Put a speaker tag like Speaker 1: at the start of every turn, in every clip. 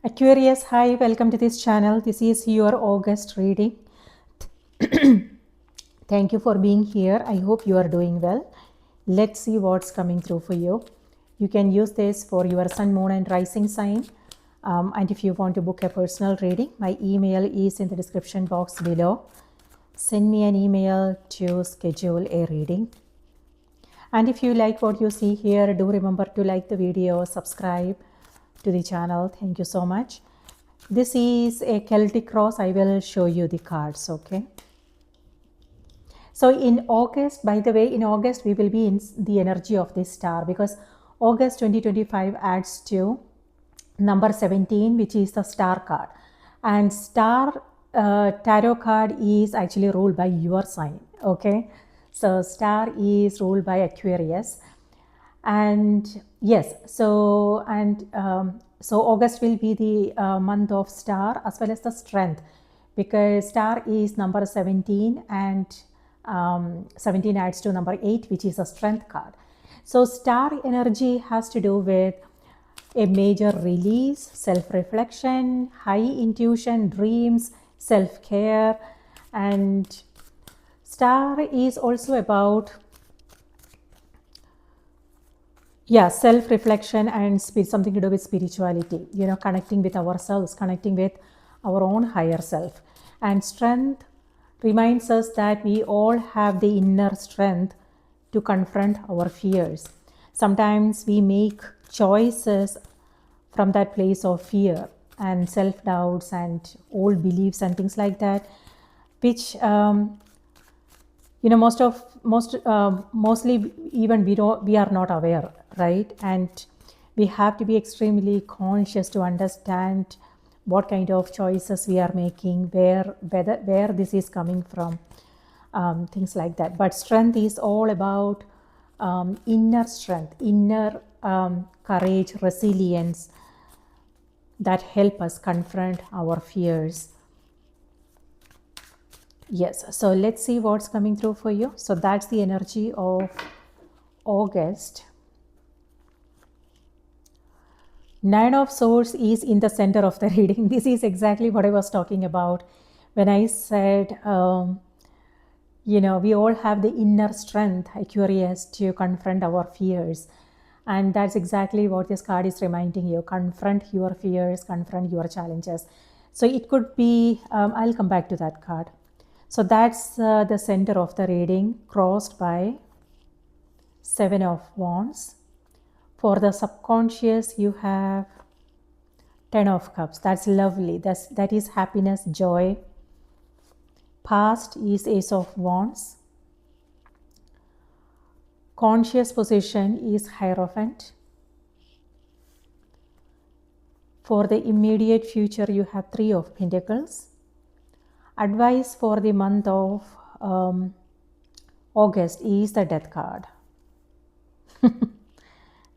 Speaker 1: Aquarius, hi, welcome to this channel. This is your August reading. Thank you for being here. I hope you are doing well. Let's see what's coming through for you. You can use this for your sun, moon, and rising sign. And if you want to book a personal reading, my email is in the description box below. Send me an email to schedule a reading. And if you like what you see here, do remember to like the video, subscribe to the channel. Thank you so much. This is a Celtic cross. I will show you the cards, okay? So in August, by the way, in August, we will be in the energy of this star because August 2025 adds to number 17, which is the star card. And star tarot card is actually ruled by your sign, okay? So star is ruled by Aquarius. And yes, so August will be the month of star as well as the strength, because star is number 17 and 17 adds to number 8, which is a strength card. So star energy has to do with a major release, self-reflection, high intuition, dreams, self-care. And star is also about self-reflection and something to do with spirituality, connecting with ourselves, connecting with our own higher self. And strength reminds us that we all have the inner strength to confront our fears. Sometimes we make choices from that place of fear and self-doubts and old beliefs and things like that, which mostly even we are not aware, right? And we have to be extremely conscious to understand what kind of choices we are making, where this is coming from, things like that. But strength is all about inner strength, inner courage, resilience that help us confront our fears. Yes, so let's see what's coming through for you. So that's the energy of August. Nine of Swords is in the center of the reading. This is exactly what I was talking about when I said, we all have the inner strength, Aquarius, to confront our fears. And that's exactly what this card is reminding you. Confront your fears, confront your challenges. So it could be, I'll come back to that card. So that's the center of the reading, crossed by Seven of Wands. For the subconscious, you have Ten of Cups. That's lovely. That is happiness, joy. Past is Ace of Wands. Conscious position is Hierophant. For the immediate future, you have Three of Pentacles. Advice for the month of August is the Death card.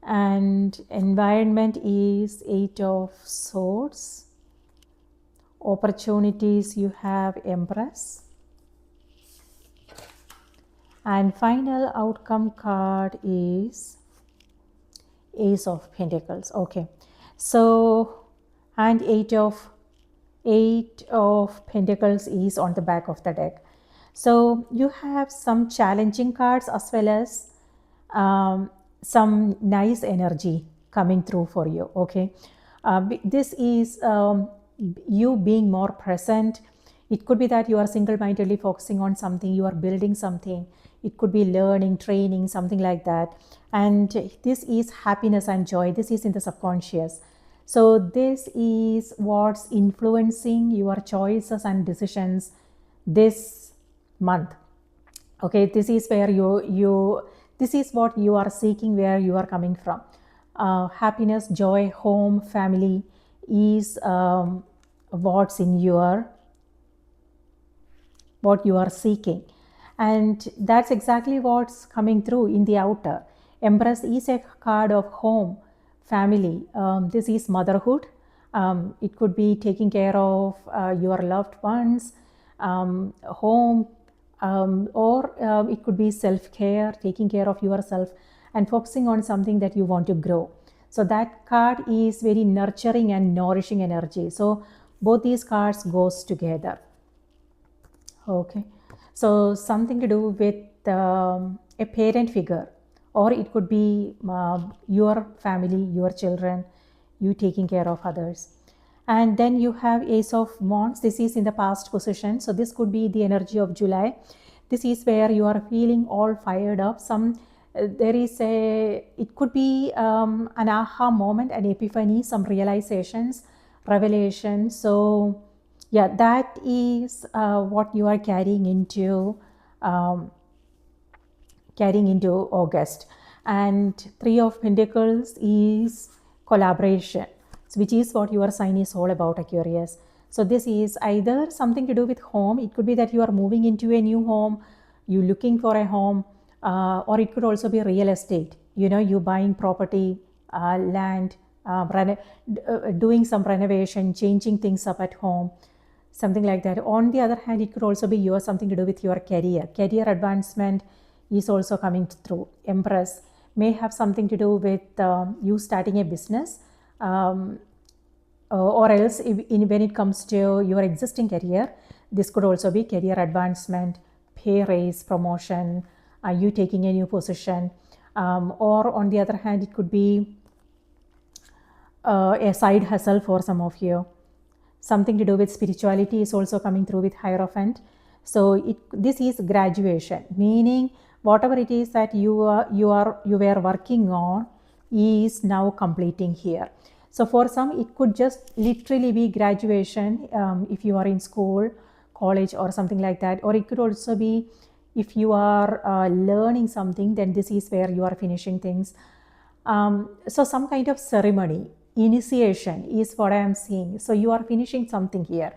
Speaker 1: And environment is Eight of Swords. Opportunities, you have Empress. And final outcome card is Ace of Pentacles. Okay, so and Eight of Pentacles is on the back of the deck. So you have some challenging cards as well as some nice energy coming through for you, okay? This is you being more present. It could be that you are single-mindedly focusing on something, you are building something. It could be learning, training, something like that. And this is happiness and joy. This is in the subconscious. So this is what's influencing your choices and decisions this month. Okay, this is where this is what you are seeking, where you are coming from. Happiness, joy, home, family is what's in what you are seeking. And that's exactly what's coming through in the outer. Empress is a card of home, family. This is motherhood. It could be taking care of your loved ones, home, or it could be self-care, taking care of yourself and focusing on something that you want to grow. So that card is very nurturing and nourishing energy. So both these cards goes together. Okay, so something to do with a parent figure, or it could be your family, your children, you taking care of others. And then you have Ace of Wands. This is in the past position, so this could be the energy of July. This is where you are feeling all fired up. There is it could be an aha moment, an epiphany, some realizations, revelation. So yeah, that is what you are um, carrying into August. And Three of Pentacles is collaboration, which is what your sign is all about, Aquarius. So this is either something to do with home. It could be that you are moving into a new home, you looking for a home, or it could also be real estate. You buying property, land, doing some renovation, changing things up at home, something like that. On the other hand, it could also be something to do with your career advancement is also coming through. Empress may have something to do with you starting a business, or else when it comes to your existing career, this could also be career advancement, pay raise, promotion, you taking a new position, or on the other hand, it could be a side hustle for some of you. Something to do with spirituality is also coming through with Hierophant. So this is graduation, meaning whatever it is that you were working on is now completing here. So for some, it could just literally be graduation, if you are in school, college, or something like that. Or it could also be if you are learning something, then this is where you are finishing things. So some kind of ceremony, initiation is what I am seeing. So you are finishing something here.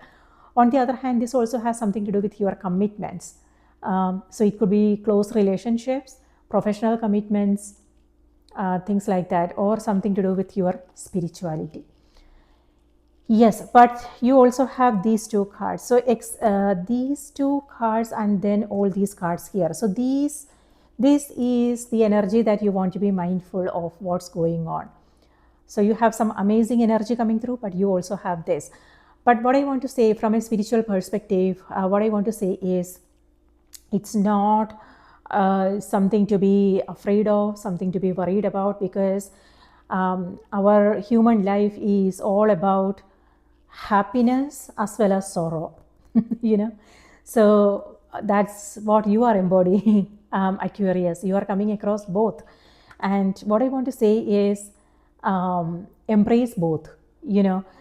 Speaker 1: On the other hand, this also has something to do with your commitments. So it could be close relationships, professional commitments, things like that, or something to do with your spirituality. Yes, but you also have these two cards. So these two cards and then all these cards here. So this is the energy that you want to be mindful of what's going on. So you have some amazing energy coming through, but you also have this. But what I want to say from a spiritual perspective, what I want to say is it's not something to be afraid of, something to be worried about, because our human life is all about happiness as well as sorrow. So that's what you are embodying. Aquarius, you are coming across both. And what I want to say is embrace both.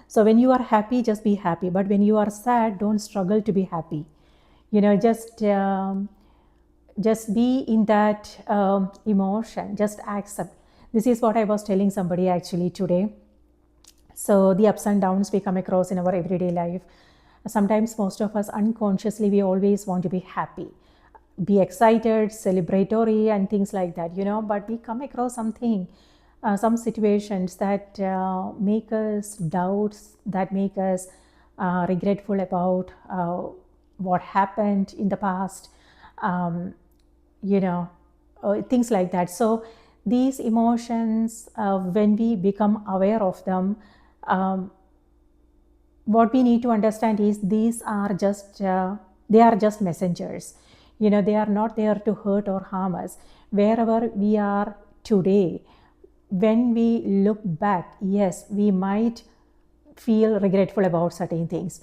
Speaker 1: So when you are happy, just be happy, but when you are sad, don't struggle to be happy. Just be in that emotion, just accept. This is what I was telling somebody actually today. So the ups and downs we come across in our everyday life, sometimes most of us unconsciously, we always want to be happy, be excited, celebratory, and things like that, but we come across something, some situations that make us doubt, that make us regretful about what happened in the past, things like that. So these emotions, when we become aware of them, what we need to understand is these are just they are just messengers. They are not there to hurt or harm us. Wherever we are today, when we look back, yes, we might feel regretful about certain things,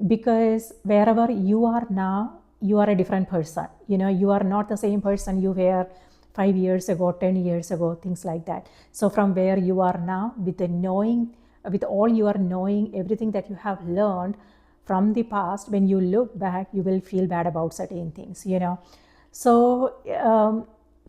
Speaker 1: because wherever you are now, you are a different person. You are not the same person you were 5 years ago, 10 years ago, things like that. So from where you are now, with the knowing, with all your knowing, everything that you have learned from the past, when you look back, you will feel bad about certain things. So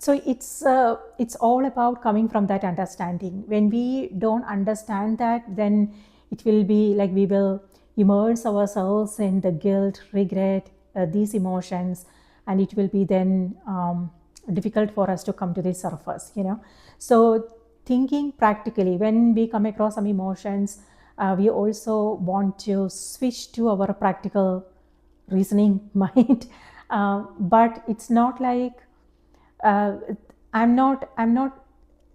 Speaker 1: it's all about coming from that understanding. When we don't understand that, then it will be like we will immerse ourselves in the guilt, regret, these emotions, and it will be then difficult for us to come to the surface. So thinking practically, when we come across some emotions, we also want to switch to our practical reasoning mind. But it's not like I'm not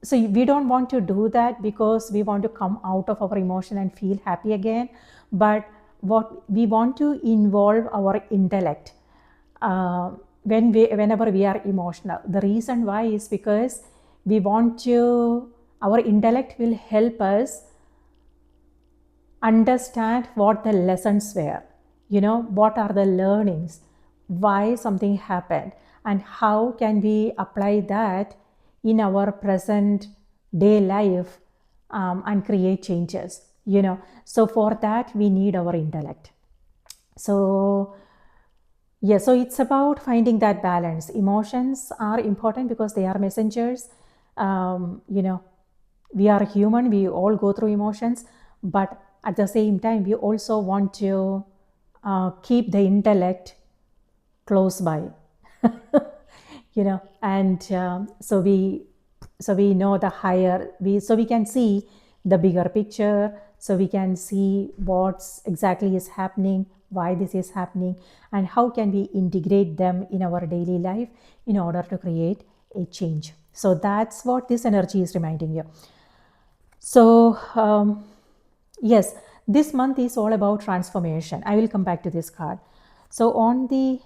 Speaker 1: so we don't want to do that because we want to come out of our emotion and feel happy again, but what we want to involve our intellect whenever we are emotional. The reason why is because we want to, our intellect will help us understand what the lessons were, what are the learnings, why something happened, and how can we apply that in our present day life, and create changes. So for that we need our intellect. So yeah, so it's about finding that balance. Emotions are important because they are messengers. We are human, we all go through emotions, but at the same time, we also want to keep the intellect close by. And so we know the higher, so we can see the bigger picture, so we can see what's exactly is happening, why this is happening, and how can we integrate them in our daily life in order to create a change. So that's what this energy is reminding you. So yes, this month is all about transformation. I will come back to this card. So on the,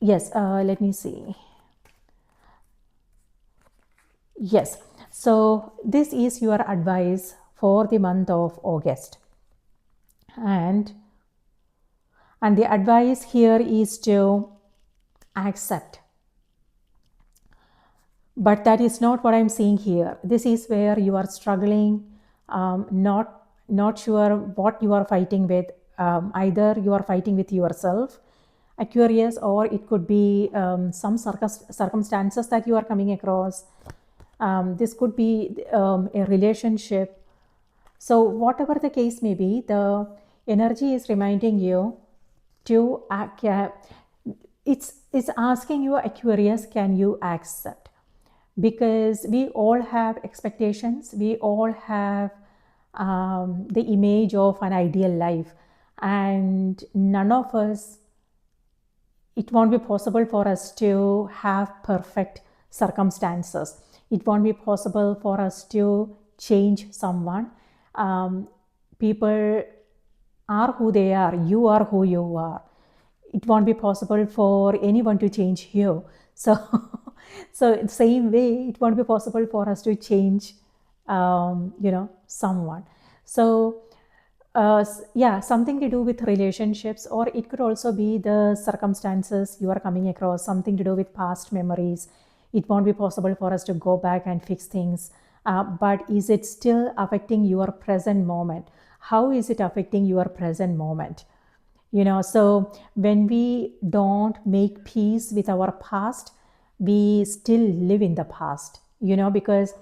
Speaker 1: yes, let me see. Yes, so this is your advice for the month of August. And the advice here is to accept. But that is not what I'm seeing here. This is where you are struggling, not sure what you are fighting with. Either you are fighting with yourself, Aquarius, or it could be some circumstances that you are coming across. This could be a relationship. So whatever the case may be, the energy is reminding you to act. It's asking you, Aquarius, can you accept? Because we all have expectations, we all have the image of an ideal life, and none of us, it won't be possible for us to have perfect circumstances. It won't be possible for us to change someone. People are who they are, you are who you are. It won't be possible for anyone to change you. So so same way, it won't be possible for us to change someone. So yeah, something to do with relationships, or it could also be the circumstances you are coming across, something to do with past memories. It won't be possible for us to go back and fix things, but is it still affecting your present moment? How is it affecting your present moment? So when we don't make peace with our past, we still live in the past, because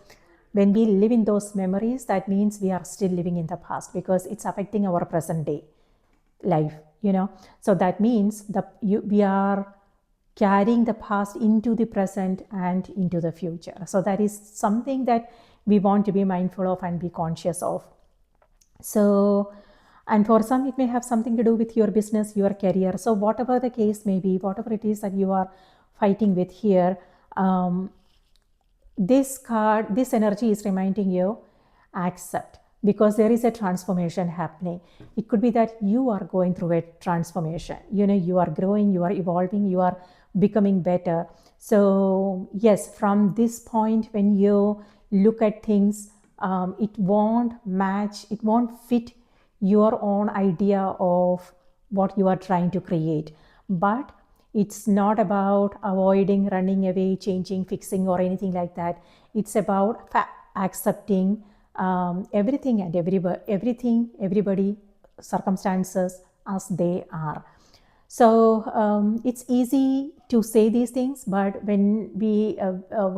Speaker 1: when we live in those memories, that means we are still living in the past because it's affecting our present day life. So that means we are carrying the past into the present and into the future. So that is something that we want to be mindful of and be conscious of. So, and for some, it may have something to do with your business, your career. So whatever the case may be, whatever it is that you are fighting with here, this energy is reminding you, accept, because there is a transformation happening. It could be that you are going through a transformation. You are growing, you are evolving, you are becoming better. So yes, from this point, when you look at things, it won't match, it won't fit your own idea of what you are trying to create. But it's not about avoiding, running away, changing, fixing, or anything like that. It's about accepting everything and everybody, circumstances as they are. So it's easy to say these things, but when we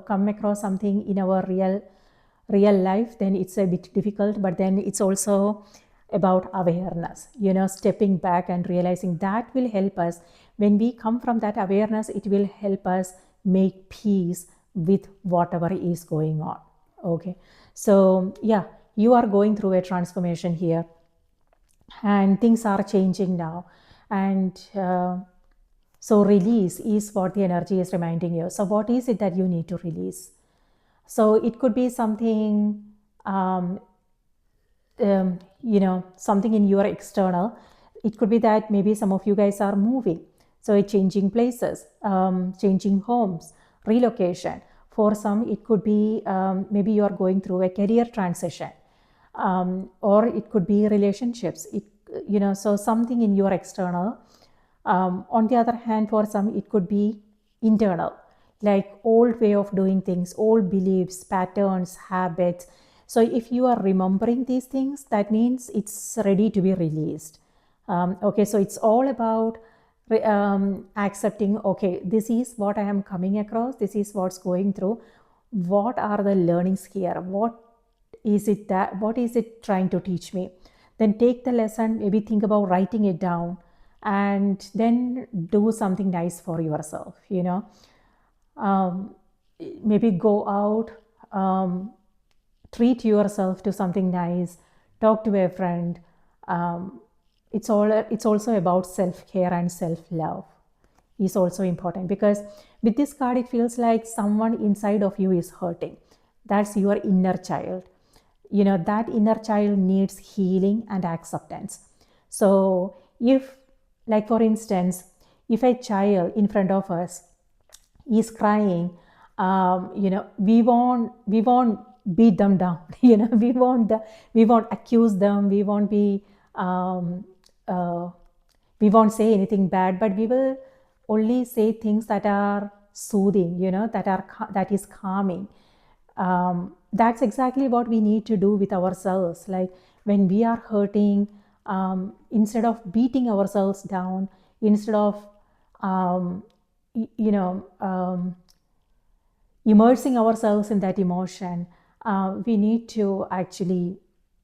Speaker 1: come across something in our real life, then it's a bit difficult. But then it's also about awareness, stepping back and realizing that will help us. When we come from that awareness, it will help us make peace with whatever is going on. Okay, so yeah, you are going through a transformation here, and things are changing now, and so release is what the energy is reminding you. So what is it that you need to release? So it could be something, something in your external. It could be that maybe some of you guys are moving, so changing places, changing homes, relocation. For some, it could be maybe you are going through a career transition, or it could be relationships. So something in your external. On the other hand, for some, it could be internal, like old way of doing things, old beliefs, patterns, habits. So if you are remembering these things, that means it's ready to be released. Okay, so it's all about accepting, okay, this is what I am coming across, this is what's going through. What are the learnings here? What is it trying to teach me? Then take the lesson, maybe think about writing it down, and then do something nice for yourself, maybe go out, treat yourself to something nice, talk to a friend. It's also about self-care, and self-love is also important, because with this card it feels like someone inside of you is hurting. That's your inner child. That inner child needs healing and acceptance. So if, like for instance, if a child in front of us is crying, we won't beat them down. We won't accuse them. Um, uh, we won't say anything bad, but we will only say things that are soothing, that is calming. That's exactly what we need to do with ourselves. Like when we are hurting, instead of beating ourselves down, instead of um, immersing ourselves in that emotion, we need to actually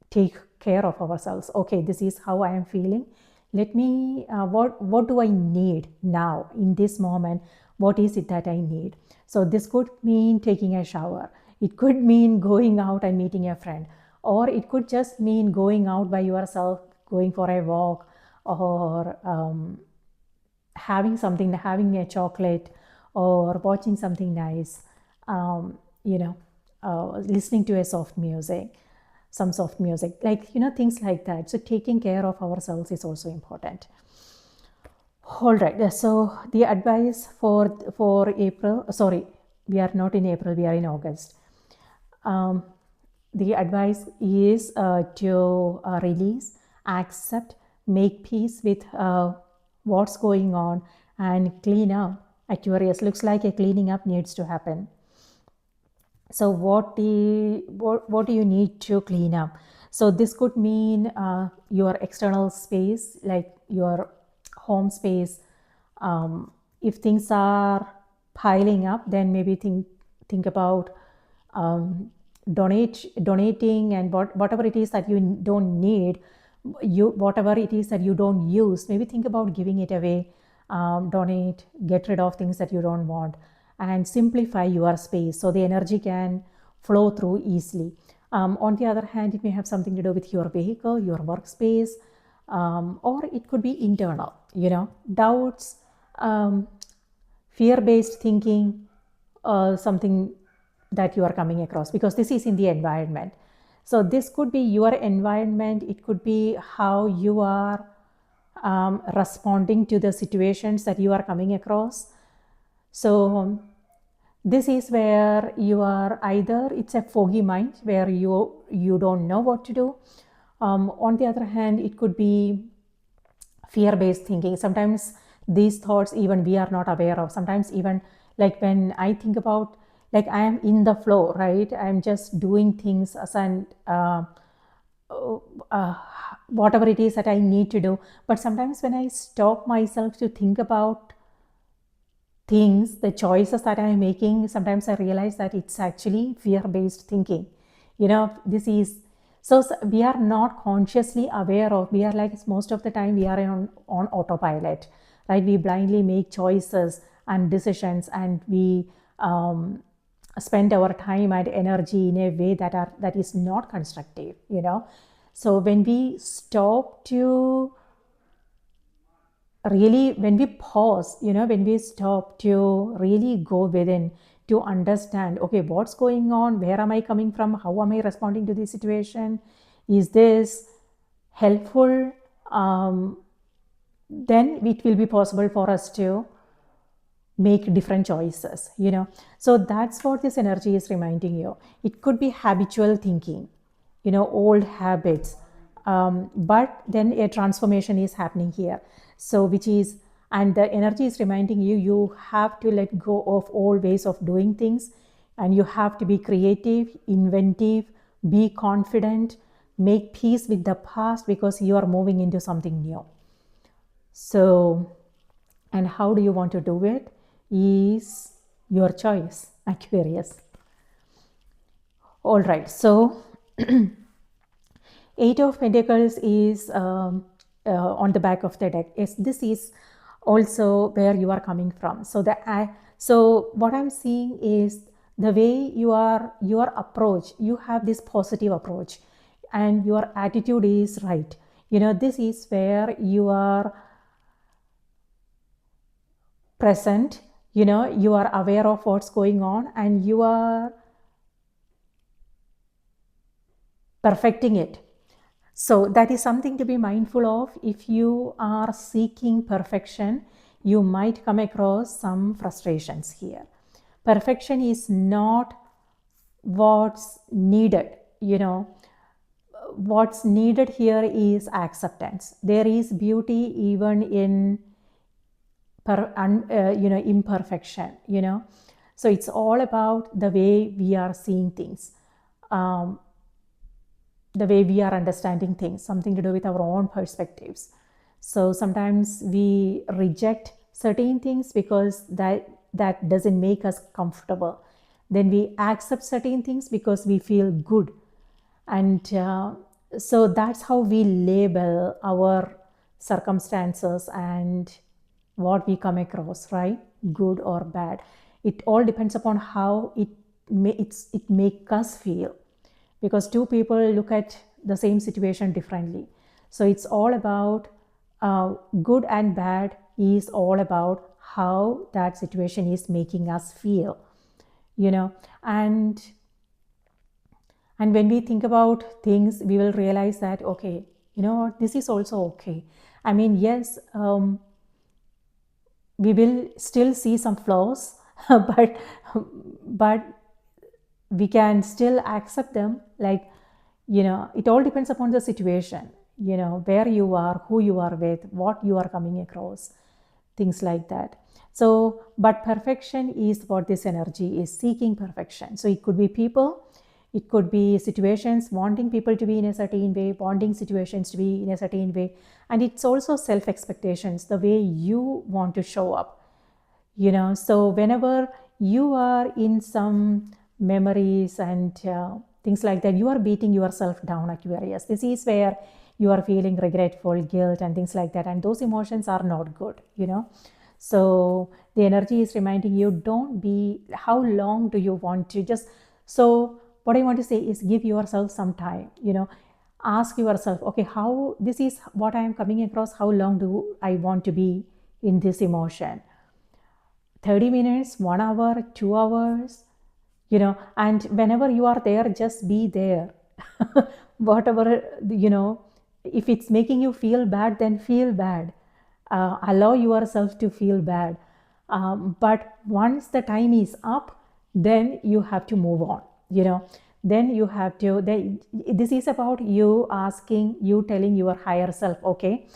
Speaker 1: take care of ourselves. Okay, this is how I am feeling. Let me, what do I need now in this moment? What is it that I need? So this could mean taking a shower. It could mean going out and meeting a friend, or it could just mean going out by yourself, going for a walk, or having a chocolate, or watching something nice, listening to some soft music, like, things like that. So taking care of ourselves is also important. All right, so the advice for April, sorry, we are not in April, we are in August. The advice is to release, accept, make peace with what's going on, and clean up. Aquarius, looks like a cleaning up needs to happen. So what do you need to clean up? So this could mean your external space, like your home space. If things are piling up, then maybe think about donating, and whatever it is that you don't need, whatever it is that you don't use, maybe think about giving it away. Donate, get rid of things that you don't want, and simplify your space so the energy can flow through easily. On the other hand, it may have something to do with your vehicle, your workspace, or it could be internal, doubts, fear-based thinking, something that you are coming across, because this is in the environment. So this could be your environment. It could be how you are responding to the situations that you are coming across. So this is where you are either, it's a foggy mind where you don't know what to do. On the other hand, it could be fear-based thinking. Sometimes these thoughts even we are not aware of. Sometimes even, like when I think about, like I am in the flow, right? I'm just doing things as an whatever it is that I need to do. But sometimes when I stop myself to think about things, the choices that I'm making, sometimes I realize that it's actually fear-based thinking. This is, so we are not consciously aware of, we are like, most of the time we are on autopilot, right? We blindly make choices and decisions, and we spend our time and energy in a way that is not constructive. So when we stop to really, when we pause, when we stop to really go within, to understand, okay, what's going on, where am I coming from, how am I responding to this situation, is this helpful, then it will be possible for us to make different choices, so that's what this energy is reminding you. It could be habitual thinking, old habits, but then a transformation is happening here, so which is, and the energy is reminding you, you have to let go of old ways of doing things, and you have to be creative, inventive, be confident, make peace with the past, because you are moving into something new. So, and how do you want to do it is your choice, Aquarius. All right, so Eight of Pentacles is on the back of the deck. Yes, this is also where you are coming from. So so what I'm seeing is the way your approach, you have this positive approach, and your attitude is right. This is where you are present, you are aware of what's going on, and you are perfecting it. So that is something to be mindful of. If you are seeking perfection, you might come across some frustrations here. Perfection is not what's needed, what's needed here is acceptance. There is beauty even in imperfection, so it's all about the way we are seeing things, the way we are understanding things, something to do with our own perspectives. So sometimes we reject certain things because that doesn't make us comfortable. Then we accept certain things because we feel good. And so that's how we label our circumstances and what we come across, right? Good or bad. It all depends upon how it makes us feel, because two people look at the same situation differently. So it's all about good and bad is all about how that situation is making us feel, and when we think about things, we will realize that, okay, this is also okay. I mean, yes, we will still see some flaws, but we can still accept them. Like, it all depends upon the situation, where you are, who you are with, what you are coming across, things like that. So, but perfection is what this energy is seeking, perfection. So it could be people, it could be situations, wanting people to be in a certain way, wanting situations to be in a certain way. And it's also self-expectations, the way you want to show up, so whenever you are in some memories and things like that, you are beating yourself down, Aquarius. This is where you are feeling regretful, guilt, and things like that, and those emotions are not good, so the energy is reminding you, don't be, how long do you want to just, so what I want to say is, give yourself some time, ask yourself, okay, how, this is what I am coming across, how long do I want to be in this emotion? 30 minutes, 1 hour, 2 hours, and whenever you are there, just be there. Whatever, if it's making you feel bad, then feel bad. Allow yourself to feel bad. But once the time is up, then you have to move on, then you have to, this is about you asking, you telling your higher self, okay,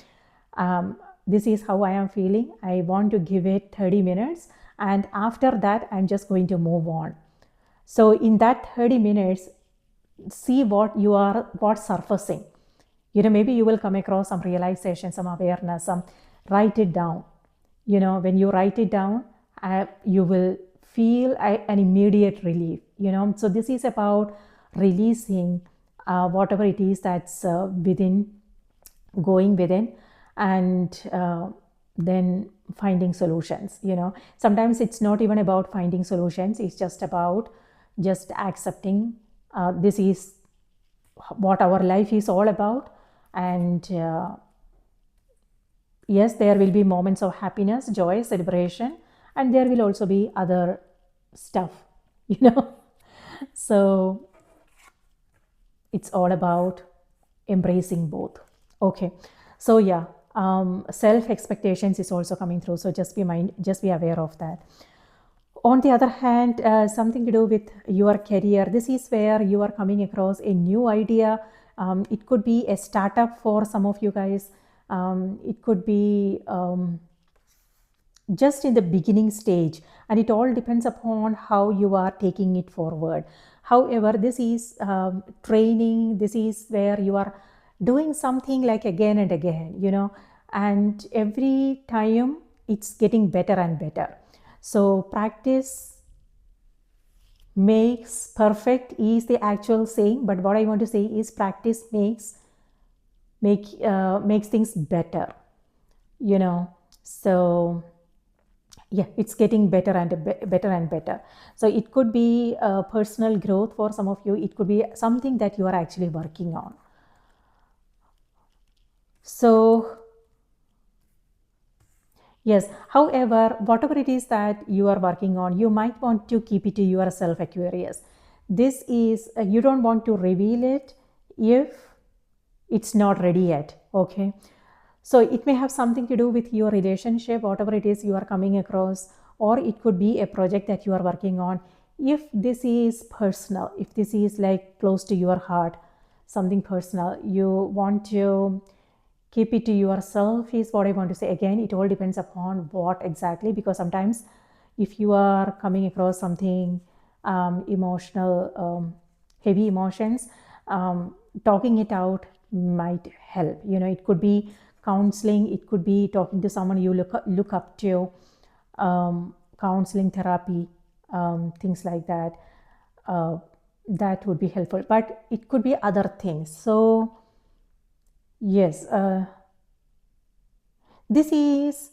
Speaker 1: this is how I am feeling. I want to give it 30 minutes. And after that, I'm just going to move on. So in that 30 minutes, see what's surfacing. Maybe you will come across some realization, some awareness, write it down. When you write it down, you will feel an immediate relief, So this is about releasing whatever it is that's going within, and then finding solutions. Sometimes it's not even about finding solutions, it's just about just accepting this is what our life is all about. And yes, there will be moments of happiness, joy, celebration, and there will also be other stuff, you know. So it's all about embracing both. Okay, so yeah, self expectations is also coming through, so just be aware of that. On the other hand, something to do with your career, this is where you are coming across a new idea. It could be a startup for some of you guys. It could be just in the beginning stage, and it all depends upon how you are taking it forward. However, this is training. This is where you are doing something like again and again, you know, and every time it's getting better and better. So practice makes perfect is the actual saying, but what I want to say is practice makes things better, you know. So yeah, it's getting better and better and better. So it could be personal growth for some of you. It could be something that you are actually working on. So yes, however, whatever it is that you are working on, you might want to keep it to yourself, Aquarius. This is, you don't want to reveal it if it's not ready yet. Okay. So it may have something to do with your relationship, whatever it is you are coming across, or it could be a project that you are working on. If this is personal, if this is like close to your heart, something personal, you want to keep it to yourself is what I want to say. Again, it all depends upon what exactly, because sometimes if you are coming across something emotional, heavy emotions, talking it out might help. You know, it could be counseling, it could be talking to someone you look up to, counseling, therapy, things like that. That would be helpful, but it could be other things. So yes, this is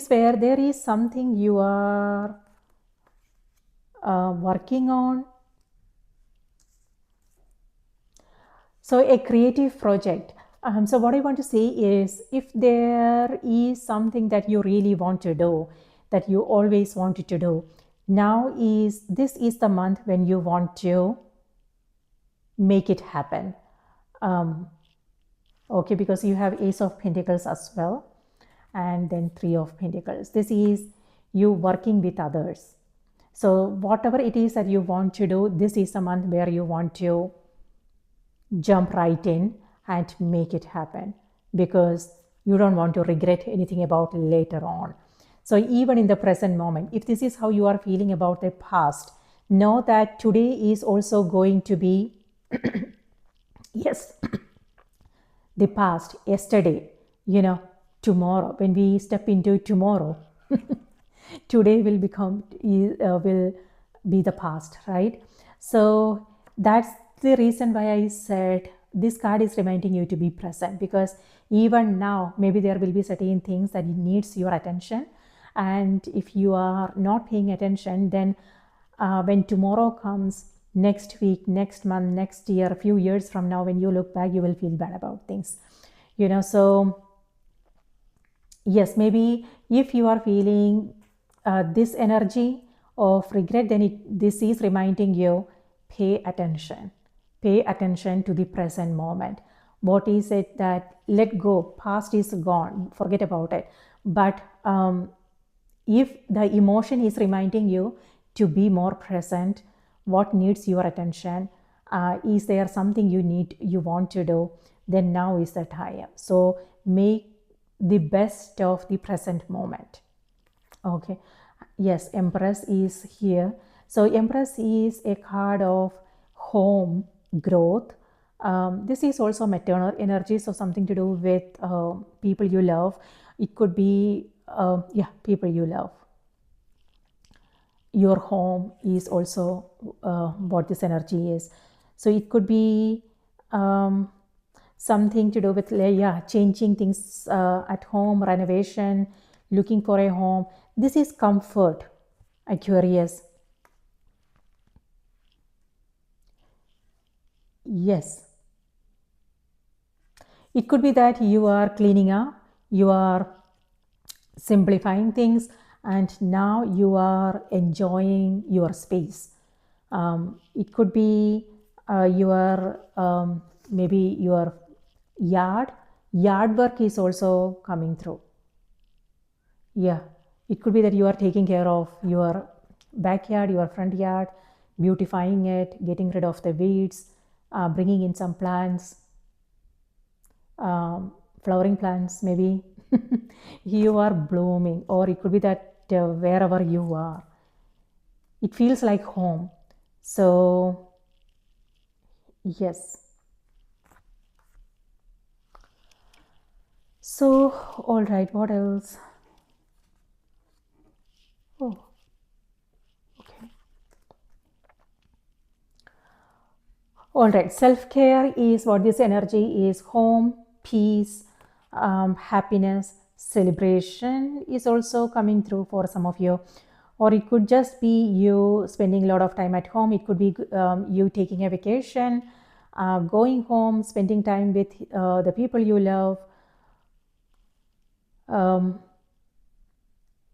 Speaker 1: where there is something you are working on. So a creative project. So what I want to say is, if there is something that you really want to do, that you always wanted to do, this is the month when you want to make it happen. Okay, because you have Ace of Pentacles as well, and then Three of Pentacles. This is you working with others. So whatever it is that you want to do, this is the month where you want to jump right in and make it happen, because you don't want to regret anything about later on. So even in the present moment, if this is how you are feeling about the past, know that today is also going to be yes, the past, yesterday, you know, tomorrow. When we step into tomorrow, today will be the past, right? So that's the reason why I said this card is reminding you to be present, because even now maybe there will be certain things that needs your attention, and if you are not paying attention, then when tomorrow comes, next week, next month, next year, a few years from now, when you look back, you will feel bad about things, you know. So yes, maybe if you are feeling this energy of regret, then this is reminding you, pay attention. Pay attention to the present moment. What is it that let go? Past is gone. Forget about it. But if the emotion is reminding you to be more present, what needs your attention, is there something you want to do, then now is the time. So make the best of the present moment. Okay, yes, Empress is here. So Empress is a card of home, growth. This is also maternal energy, so something to do with people you love. It could be people you love. Your home is also what this energy is. So it could be something to do with changing things at home, renovation, looking for a home. This is comfort, Aquarius. Yes, it could be that you are cleaning up, you are simplifying things, and now you are enjoying your space. It could be your maybe your yard work is also coming through. Yeah, it could be that you are taking care of your backyard, your front yard, beautifying it, getting rid of the weeds, bringing in some plants, flowering plants maybe. You are blooming, or it could be that wherever you are, it feels like home. So, yes. So, all right, what else? Oh, okay. All right, self care is what this energy is: home, peace, happiness, celebration is also coming through for some of you. Or it could just be you spending a lot of time at home. It could be you taking a vacation, going home, spending time with the people you love. Um,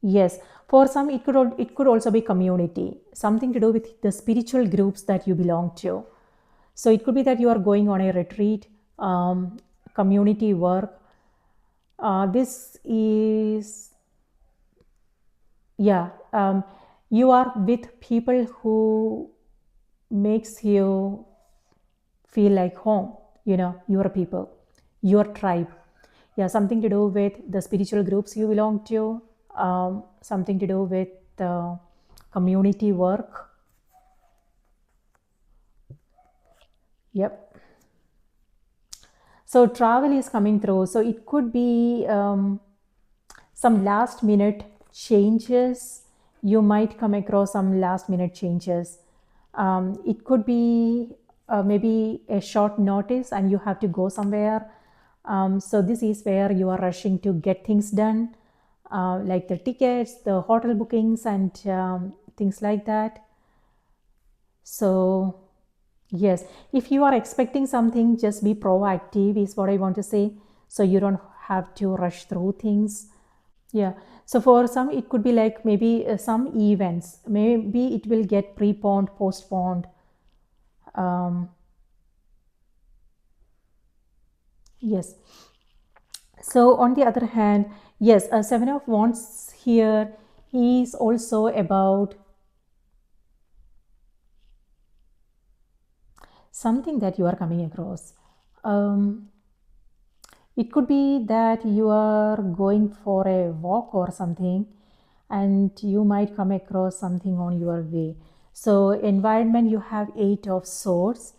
Speaker 1: yes, for some it could also be community, something to do with the spiritual groups that you belong to. So it could be that you are going on a retreat, community work. This is, yeah, you are with people who makes you feel like home, your people, your tribe. Yeah, something to do with the spiritual groups you belong to, something to do with community work. Yep. So travel is coming through. So it could be some last minute changes. You might come across some last minute changes. It could be maybe a short notice and you have to go somewhere. So this is where you are rushing to get things done, like the tickets, the hotel bookings, and things like that. So, yes, if you are expecting something, just be proactive, is what I want to say. So you don't have to rush through things. Yeah. So for some, it could be like maybe some events, maybe it will get preponed, postponed. Um, yes. So on the other hand, yes, a Seven of Wands here is also about something that you are coming across. Um, It could be that you are going for a walk or something and you might come across something on your way. So, environment, you have Eight of Swords.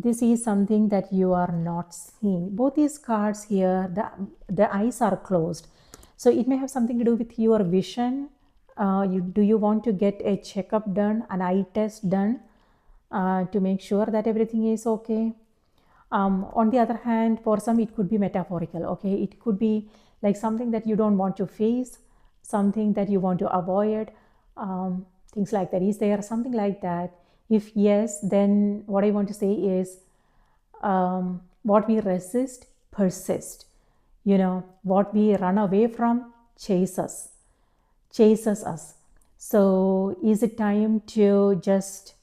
Speaker 1: This is something that you are not seeing. Both these cards here, the eyes are closed. So, it may have something to do with your vision. Do you want to get a checkup done, an eye test done to make sure that everything is okay? On the other hand, for some, it could be metaphorical. Okay, it could be like something that you don't want to face, something that you want to avoid, things like that. Is there something like that? If yes, then what I want to say is what we resist persist. What we run away from chases us. So, is it time to just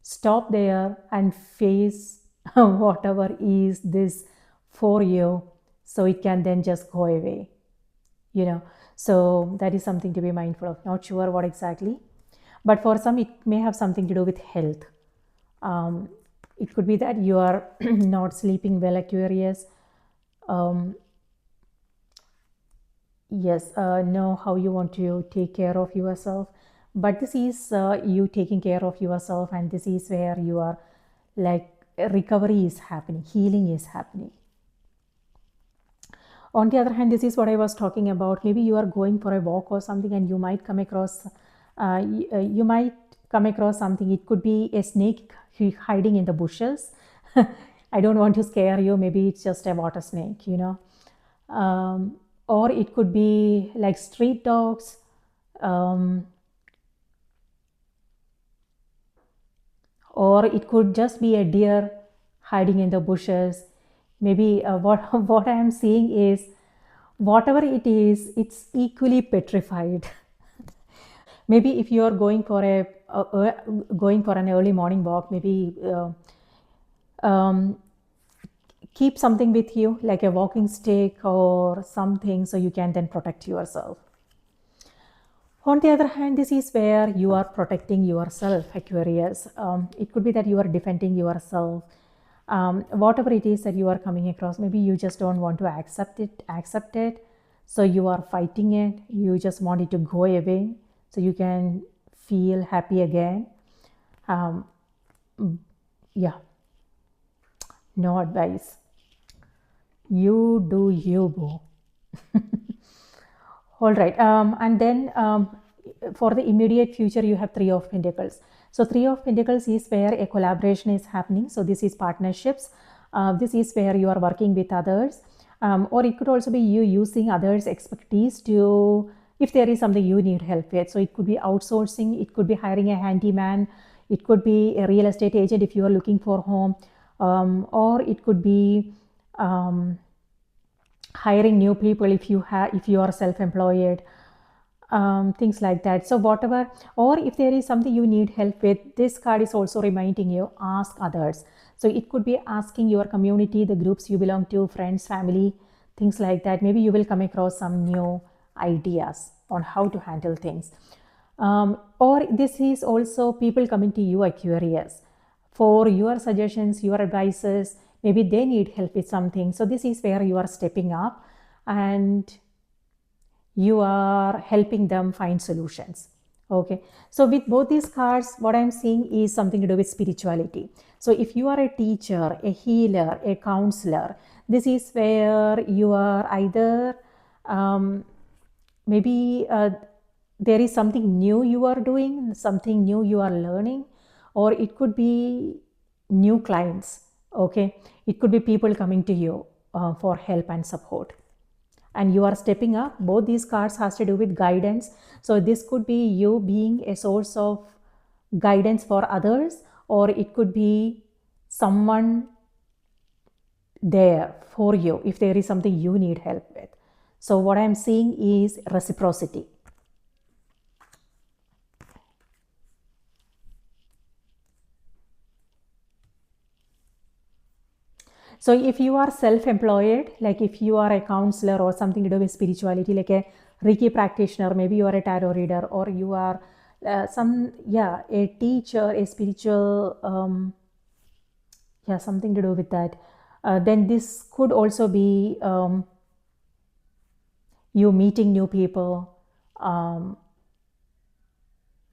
Speaker 1: stop there and face whatever is this for you, so it can then just go away, so that is something to be mindful of. Not sure what exactly, but for some it may have something to do with health. It could be that you are not sleeping well, Aquarius. Yes, know how you want to take care of yourself, but this is you taking care of yourself, and this is where you are like recovery is happening, healing is happening. On the other hand, this is what I was talking about. Maybe you are going for a walk or something and you might come across something. It could be a snake hiding in the bushes. I don't want to scare you. Maybe it's just a water snake, or it could be like street dogs, or it could just be a deer hiding in the bushes. Maybe what I am seeing is whatever it is, it's equally petrified. Maybe if you are going for going for an early morning walk, maybe um, keep something with you like a walking stick or something, so you can then protect yourself. On the other hand, this is where you are protecting yourself, Aquarius. It could be that you are defending yourself. Whatever it is that you are coming across, maybe you just don't want to accept it. So you are fighting it. You just want it to go away so you can feel happy again. Um, yeah, no advice. You do you, boo. All right. And then for the immediate future, you have Three of Pentacles. So Three of Pentacles is where a collaboration is happening. So this is partnerships. This is where you are working with others. Or it could also be you using others' expertise to, if there is something you need help with. So it could be outsourcing. It could be hiring a handyman. It could be a real estate agent if you are looking for home. Or it could be hiring new people if you are self-employed, things like that. So whatever, or if there is something you need help with, this card is also reminding you, ask others. So it could be asking your community, the groups you belong to, friends, family, things like that. Maybe you will come across some new ideas on how to handle things. Or this is also people coming to you, Aquarius, for your suggestions, your advices. Maybe they need help with something. So this is where you are stepping up and you are helping them find solutions. Okay. So with both these cards, what I'm seeing is something to do with spirituality. So if you are a teacher, a healer, a counselor, this is where you are either maybe there is something new you are doing, something new you are learning, or it could be new clients. Okay. It could be people coming to you for help and support, and you are stepping up. Both these cards has to do with guidance. So this could be you being a source of guidance for others, or it could be someone there for you if there is something you need help with. So what I'm seeing is reciprocity. So if you are self-employed, like if you are a counselor or something to do with spirituality, like a Reiki practitioner, maybe you are a tarot reader, or you are a teacher, a spiritual, something to do with that. Then this could also be you meeting new people.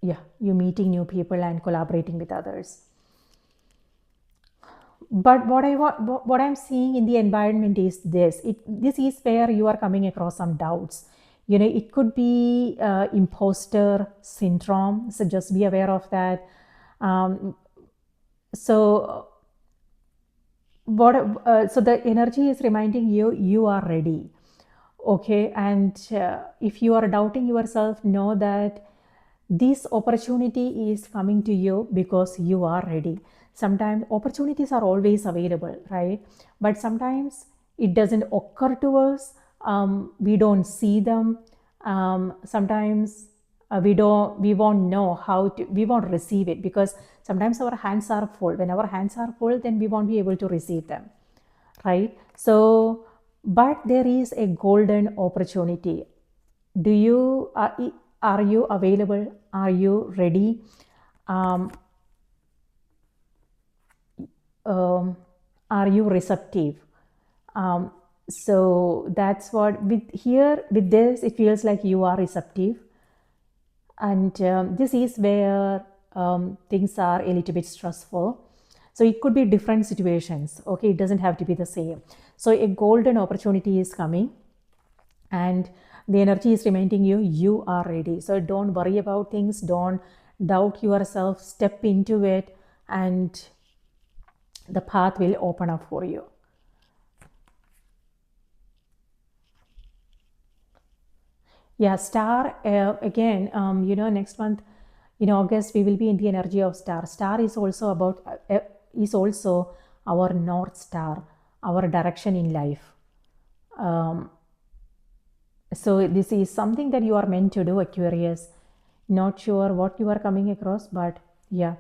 Speaker 1: You meeting new people and collaborating with others. But what I'm seeing in the environment is this. This is where you are coming across some doubts. It could be imposter syndrome. So just be aware of that. So the energy is reminding you, you are ready. Okay. And if you are doubting yourself, know that this opportunity is coming to you because you are ready. Sometimes opportunities are always available, right? But sometimes it doesn't occur to us. We don't see them. Sometimes we won't know how to, we won't receive it, because sometimes our hands are full. When our hands are full, then we won't be able to receive them, right? So, but there is a golden opportunity. Do you are you available? Are you ready? Are you receptive? So that's what with this, it feels like you are receptive. And this is where things are a little bit stressful. So it could be different situations. Okay. It doesn't have to be the same. So a golden opportunity is coming, and the energy is reminding you, you are ready. So don't worry about things. Don't doubt yourself. Step into it, and the path will open up for you. Yeah, star, again, next month in August, we will be in the energy of star. Star is also is also our North Star, our direction in life. So this is something that you are meant to do, Aquarius. Not sure what you are coming across, but yeah,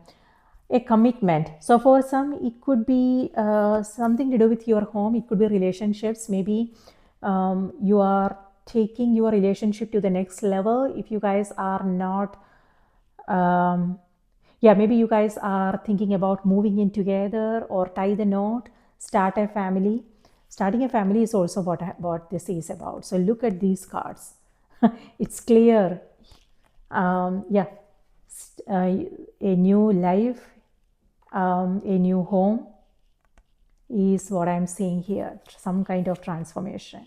Speaker 1: a commitment. So for some, it could be something to do with your home. It could be relationships. Maybe you are taking your relationship to the next level. If you guys are not, yeah, maybe you guys are thinking about moving in together or tie the knot, start a family. Starting a family is also what this is about. So look at these cards. It's clear. Yeah, a new life, a new home is what I'm seeing here. Some kind of transformation.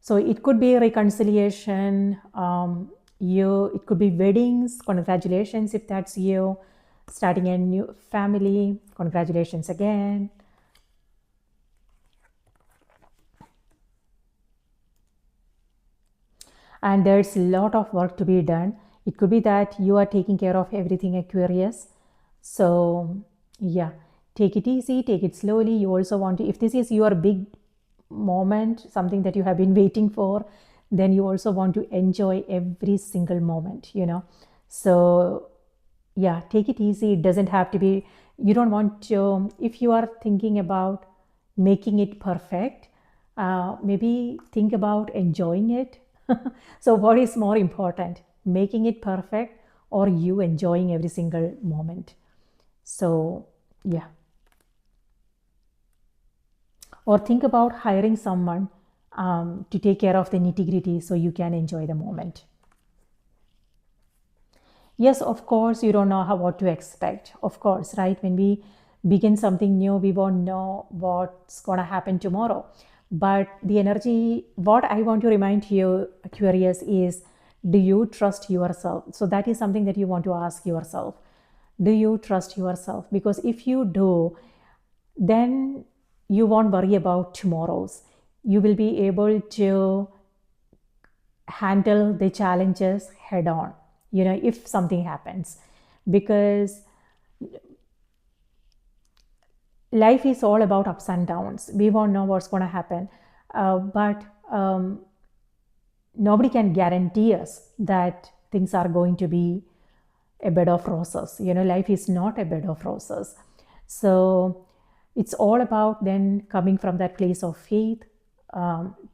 Speaker 1: So it could be reconciliation. It could be weddings. Congratulations if that's you. Starting a new family. Congratulations again. And there's a lot of work to be done. It could be that you are taking care of everything, Aquarius. So yeah, take it easy, take it slowly. You also want to, if this is your big moment, something that you have been waiting for, then you also want to enjoy every single moment, So yeah, take it easy. It doesn't have to be, you don't want to, if you are thinking about making it perfect, maybe think about enjoying it. So what is more important, making it perfect or you enjoying every single moment? So yeah, or think about hiring someone to take care of the nitty-gritty so you can enjoy the moment. Yes, of course, you don't know what to expect. Of course, right? When we begin something new, we won't know what's going to happen tomorrow. But the energy, what I want to remind you, Aquarius, is do you trust yourself? So that is something that you want to ask yourself. Do you trust yourself? Because if you do, then you won't worry about tomorrows. You will be able to handle the challenges head on, if something happens. Because life is all about ups and downs. We won't know what's going to happen. But nobody can guarantee us that things are going to be a bed of roses. Life is not a bed of roses. So it's all about then coming from that place of faith,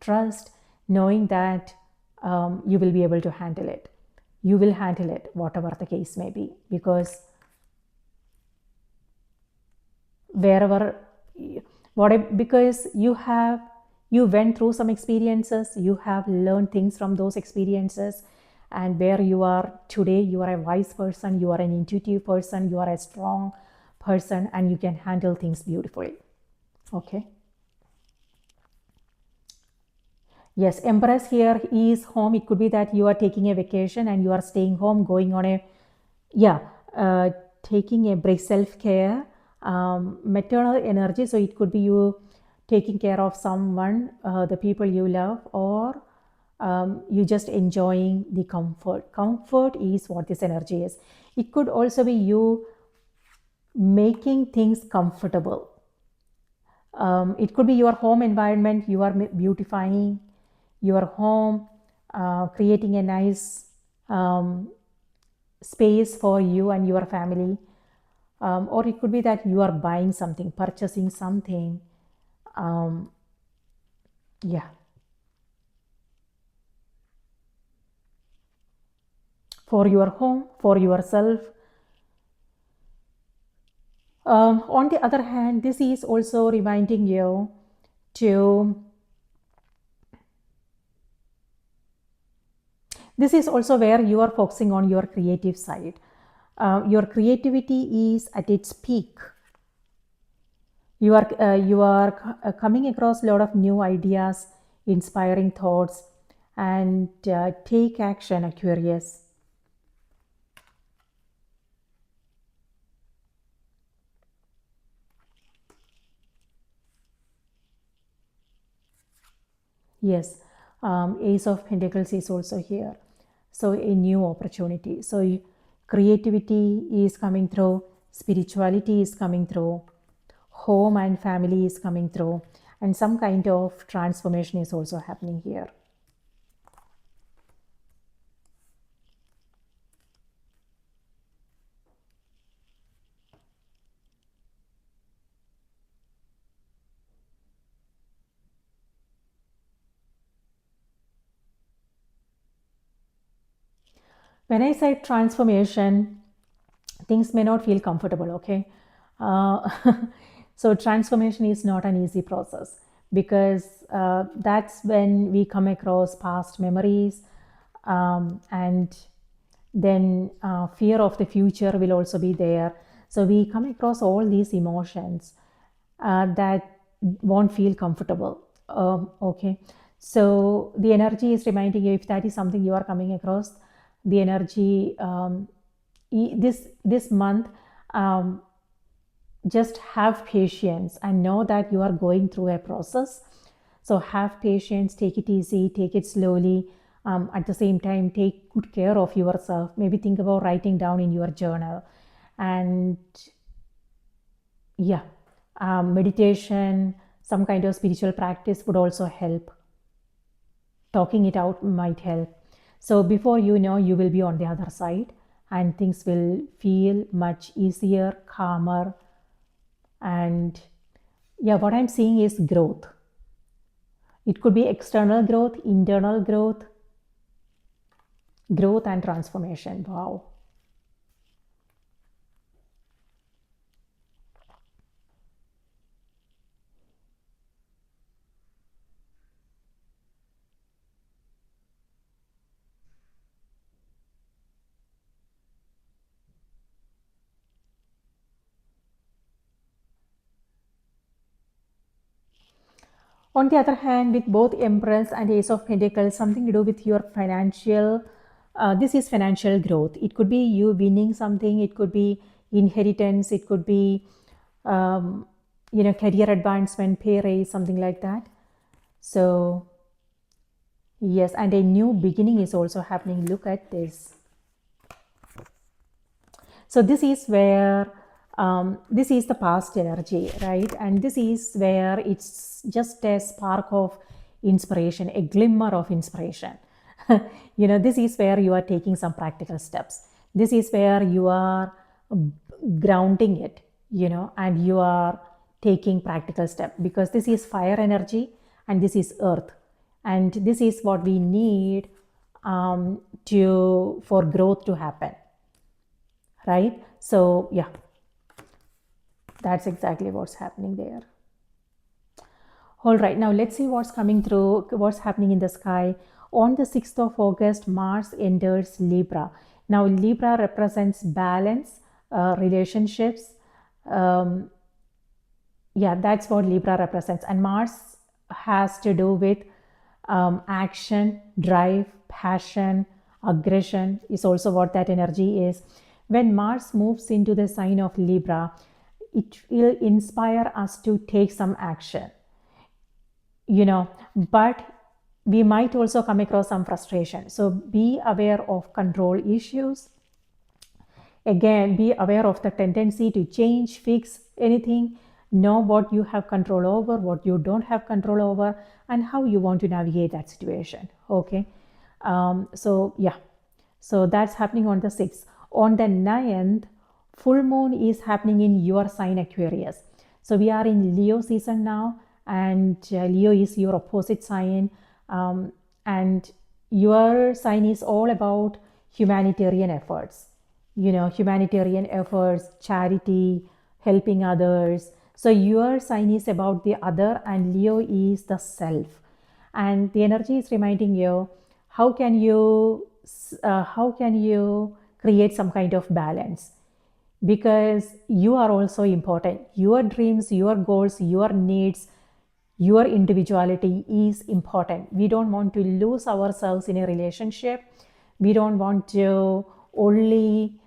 Speaker 1: trust, knowing that you will be able to handle it. You will handle it, whatever the case may be, because wherever, because you went through some experiences, you have learned things from those experiences, and where you are today, you are a wise person, you are an intuitive person, you are a strong person, and you can handle things beautifully. Okay. Yes, Empress here is home. It could be that you are taking a vacation and you are staying home, going on a, yeah, taking a break, self-care, maternal energy. So it could be you taking care of someone, the people you love, or you just enjoying the comfort. Comfort is what this energy is. It could also be you making things comfortable. It could be your home environment, you are beautifying your home, creating a nice space for you and your family. Or it could be that you are buying something, purchasing something. Yeah. For your home, for yourself. On the other hand, this is also reminding you to, this is also where you are focusing on your creative side. Your creativity is at its peak. You are coming across a lot of new ideas, inspiring thoughts, and take action, Aquarius. Yes, Ace of Pentacles is also here. So a new opportunity. So creativity is coming through, spirituality is coming through, home and family is coming through, and some kind of transformation is also happening here. When I say transformation, things may not feel comfortable, okay? Uh, so transformation is not an easy process, because that's when we come across past memories, and then fear of the future will also be there. So we come across all these emotions that won't feel comfortable. Okay, so the energy is reminding you, if that is something you are coming across, the energy this month, just have patience and know that you are going through a process. So have patience, take it easy, take it slowly. At the same time, take good care of yourself. Maybe think about writing down in your journal. And yeah, meditation, some kind of spiritual practice would also help. Talking it out might help. So before you know, you will be on the other side, and things will feel much easier, calmer. And yeah, what I'm seeing is growth. It could be external growth, internal growth, growth and transformation. Wow. On the other hand, with both Empress and Ace of Pentacles, something to do with your financial, this is financial growth. It could be you winning something, it could be inheritance, it could be, career advancement, pay raise, something like that. So, yes, and a new beginning is also happening. Look at this. So this is where this is the past energy, right? And this is where it's just a spark of inspiration, a glimmer of inspiration. This is where you are taking some practical steps. This is where you are grounding it, and you are taking practical steps, because this is fire energy and this is earth. And this is what we need for growth to happen, right? So yeah, that's exactly what's happening there. All right, now let's see what's coming through, what's happening in the sky. On the 6th of August, Mars enters Libra. Now Libra represents balance, relationships. Yeah, that's what Libra represents. And Mars has to do with action, drive, passion, aggression is also what that energy is. When Mars moves into the sign of Libra, it will inspire us to take some action, but we might also come across some frustration. So be aware of control issues. Again, be aware of the tendency to change, fix anything. Know what you have control over, what you don't have control over, and how you want to navigate that situation. Okay. So yeah, so that's happening on the 6th. On the 9th, full moon is happening in your sign Aquarius. So we are in Leo season now, and Leo is your opposite sign, and your sign is all about humanitarian efforts, humanitarian efforts, charity, helping others. So your sign is about the other, and Leo is the self. And the energy is reminding you, how can you create some kind of balance, because you are also important. Your dreams, your goals, your needs, your individuality is important. We don't want to lose ourselves in a relationship. We don't want to only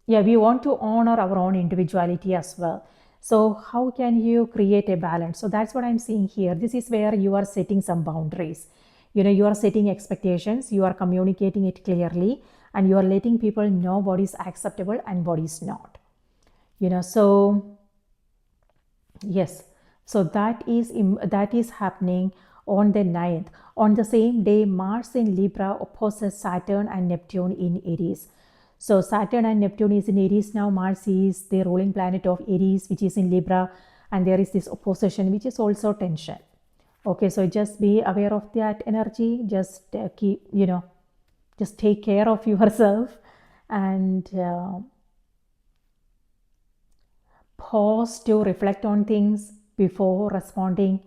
Speaker 1: we want to honor our own individuality as well. So how can you create a balance? So that's what I'm seeing here. This is where you are setting some boundaries. You are setting expectations, you are communicating it clearly, and you are letting people know what is acceptable and what is not. So yes, So that is happening on the 9th. On the same day, Mars in Libra opposes Saturn and Neptune in Aries. So Saturn and Neptune is in Aries now. Mars is the ruling planet of Aries, which is in Libra, and there is this opposition, which is also tension. Okay, so just be aware of that energy. Just keep, just take care of yourself, and pause to reflect on things before responding.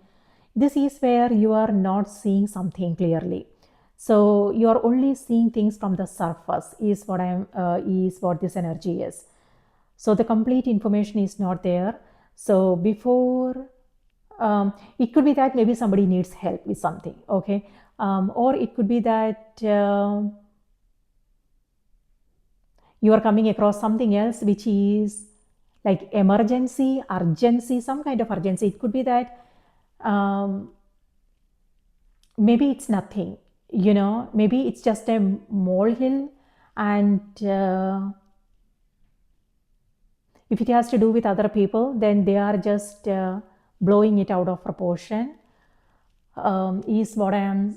Speaker 1: This is where you are not seeing something clearly. So you are only seeing things from the surface is what this energy is. So the complete information is not there. So before, it could be that maybe somebody needs help with something, okay? Or it could be that you are coming across something else which is like emergency, urgency, some kind of urgency. It could be that maybe it's nothing, maybe it's just a molehill, and if it has to do with other people, then they are just blowing it out of proportion, is what I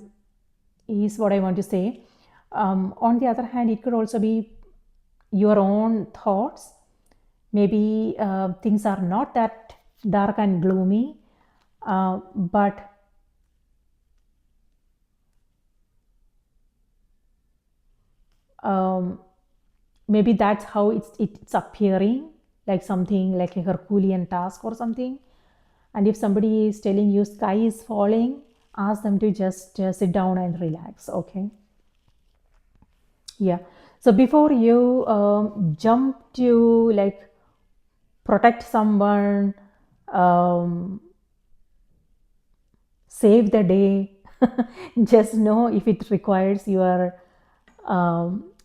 Speaker 1: want to say. On the other hand, it could also be your own thoughts. Maybe things are not that dark and gloomy, but maybe that's how it's appearing, like something like a Herculean task or something. And if somebody is telling you sky is falling, ask them to just sit down and relax, okay? Yeah. So before you jump to like protect someone, save the day, just know if it requires your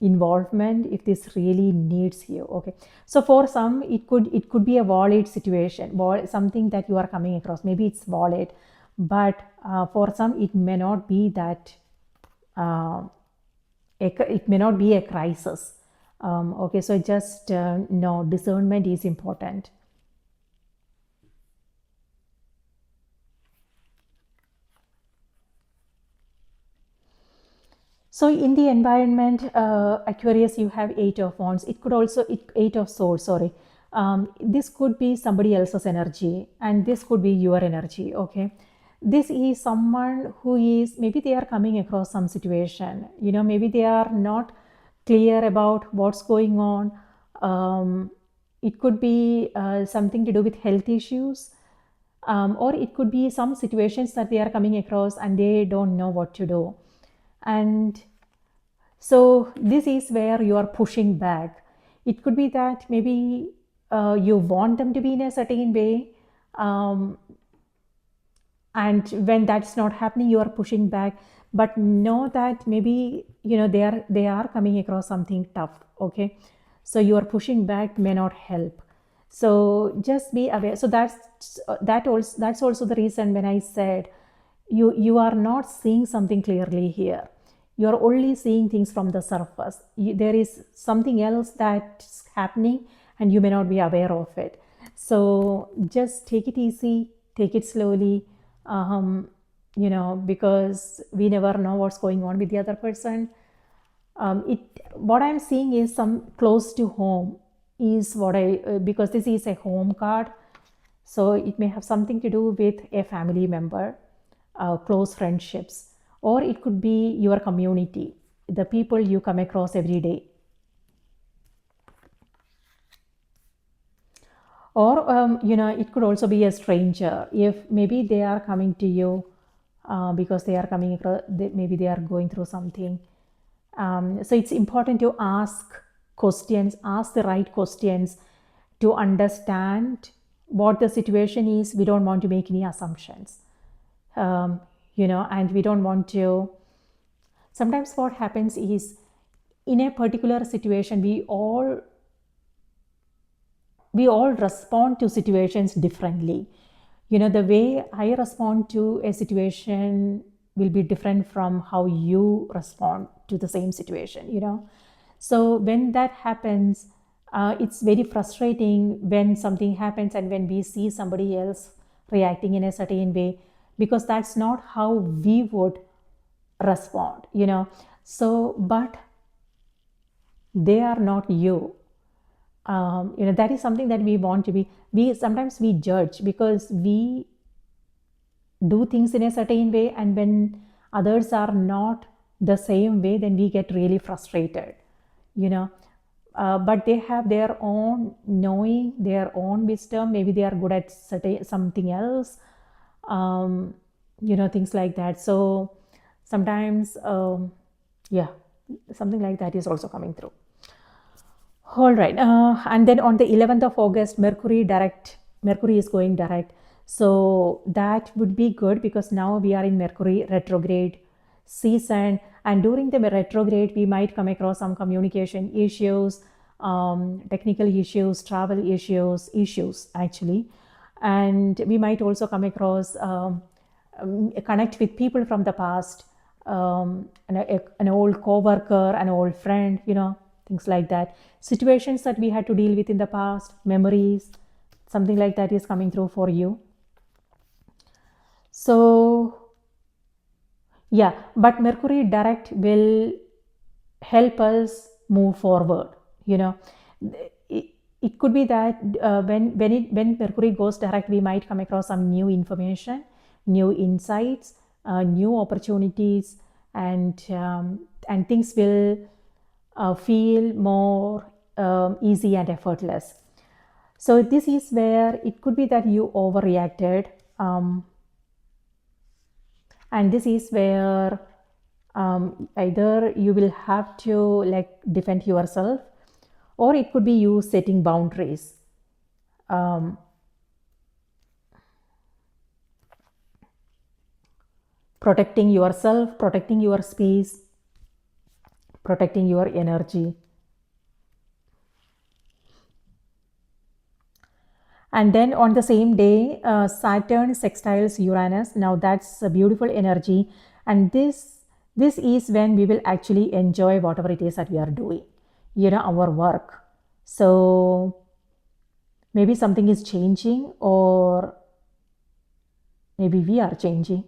Speaker 1: involvement, if this really needs you, okay? So for some, it could be a wallet situation, something that you are coming across. Maybe it's wallet, but for some it may not be that. It may not be a crisis. Okay, so just no, discernment is important. So in the environment, Aquarius, you have 8 of Wands. It could also 8 of Swords. Sorry, this could be somebody else's energy, and this could be your energy. Okay, this is someone who is, maybe they are coming across some situation. Maybe they are not clear about what's going on. It could be something to do with health issues, or it could be some situations that they are coming across and they don't know what to do. And so this is where you are pushing back. It could be that maybe you want them to be in a certain way, and when that's not happening, you are pushing back. But know that maybe they are coming across something tough, okay? So your pushing back may not help. So just be aware. So that's also the reason when I said you are not seeing something clearly here. You are only seeing things from the surface. There is something else that's happening and you may not be aware of it. So just take it easy, take it slowly, because we never know what's going on with the other person. What I'm seeing is some close to home is what because this is a home card. So it may have something to do with a family member, close friendships, or it could be your community, the people you come across every day. Or, it could also be a stranger. If maybe they are coming to you because they are coming across, maybe they are going through something. So it's important to ask questions, ask the right questions to understand what the situation is. We don't want to make any assumptions, and we don't want to. Sometimes what happens is, in a particular situation, we all respond to situations differently. The way I respond to a situation will be different from how you respond to the same situation. So when that happens, it's very frustrating when something happens and when we see somebody else reacting in a certain way, because that's not how we would respond, So, but they are not you. That is something that we want to be. Sometimes we judge because we do things in a certain way, and when others are not the same way, then we get really frustrated, but they have their own knowing, their own wisdom. Maybe they are good at something else, things like that. So sometimes, something like that is also coming through. All right. And then on the 11th of August, Mercury is going direct. So that would be good, because now we are in Mercury retrograde season. And during the retrograde, we might come across some communication issues, technical issues, travel issues actually. And we might also come across, connect with people from the past, an old co-worker, an old friend, things like that. Situations that we had to deal with in the past, memories, something like that is coming through for you. So, yeah, but Mercury direct will help us move forward. It could be that when Mercury goes direct, we might come across some new information, new insights, new opportunities, and things will feel more easy and effortless. So this is where it could be that you overreacted, and this is where either you will have to defend yourself, or it could be you setting boundaries. Protecting yourself, protecting your space, protecting your energy. And then on the same day, Saturn sextiles Uranus. Now that's a beautiful energy. And this is when we will actually enjoy whatever it is that we are doing, our work. So maybe something is changing, or maybe we are changing.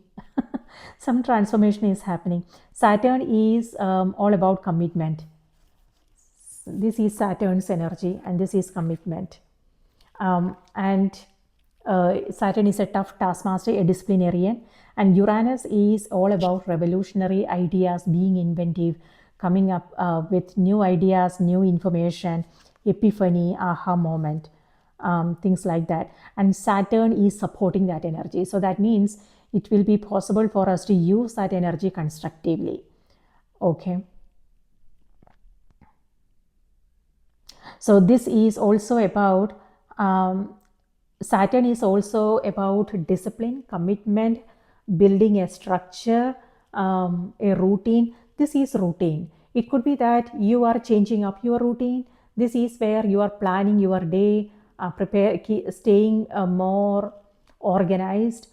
Speaker 1: Some transformation is happening. Saturn is all about commitment. This is Saturn's energy, and this is commitment. And Saturn is a tough taskmaster, a disciplinarian, and Uranus is all about revolutionary ideas, being inventive, coming up with new ideas, new information, epiphany, aha moment, things like that. And Saturn is supporting that energy. So that means it will be possible for us to use that energy constructively. Okay. So this is also about, Saturn is also about discipline, commitment, building a structure, a routine. This is routine. It could be that you are changing up your routine. This is where you are planning your day, staying more organized,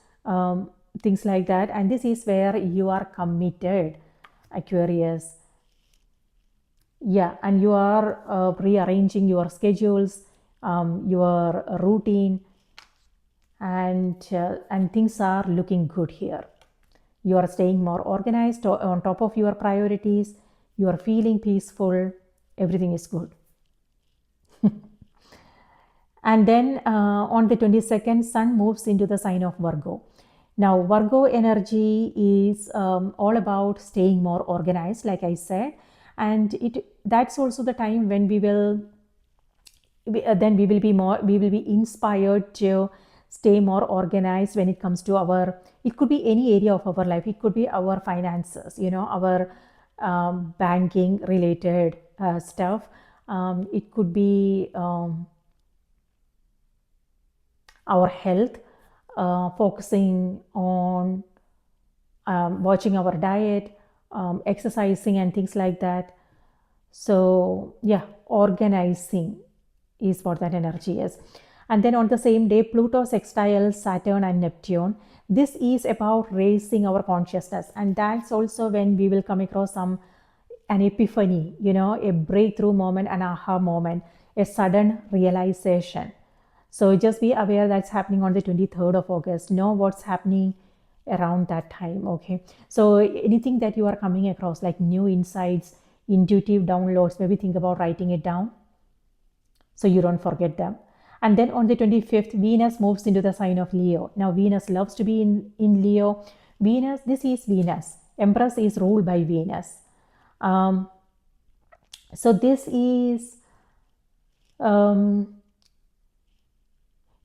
Speaker 1: things like that. And this is where you are committed, Aquarius. Yeah, and you are rearranging your schedules, your routine, and things are looking good here. You are staying more organized, on top of your priorities. You are feeling peaceful. Everything is good. And then on the 22nd, Sun moves into the sign of Virgo. Now, Virgo energy is all about staying more organized, like I said, and that's also the time when we will be inspired to stay more organized when it comes to it could be any area of our life. It could be our finances, our banking related stuff. It could be our health, focusing on watching our diet, exercising and things like that. So yeah, organizing is what that energy is. And then on the same day, Pluto sextiles Saturn and Neptune. This is about raising our consciousness, and that's also when we will come across an epiphany, a breakthrough moment, an aha moment, a sudden realization. So just be aware that's happening on the 23rd of August. Know what's happening around that time. Okay. So anything that you are coming across, like new insights, intuitive downloads, maybe think about writing it down so you don't forget them. And then on the 25th, Venus moves into the sign of Leo. Now, Venus loves to be in Leo. Venus, this is Venus. Empress is ruled by Venus. So this is,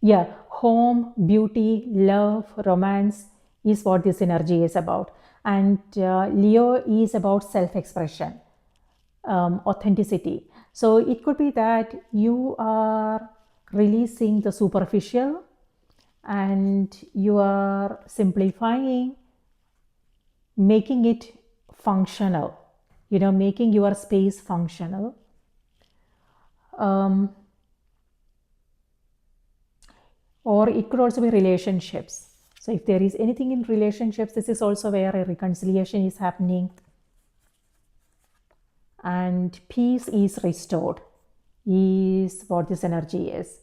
Speaker 1: yeah, home, beauty, love, romance is what this energy is about. And Leo is about self-expression, authenticity. So it could be that you are releasing the superficial and you are simplifying, making it functional, making your space functional. Or it could also be relationships. So if there is anything in relationships, this is also where a reconciliation is happening and peace is restored, is what this energy is.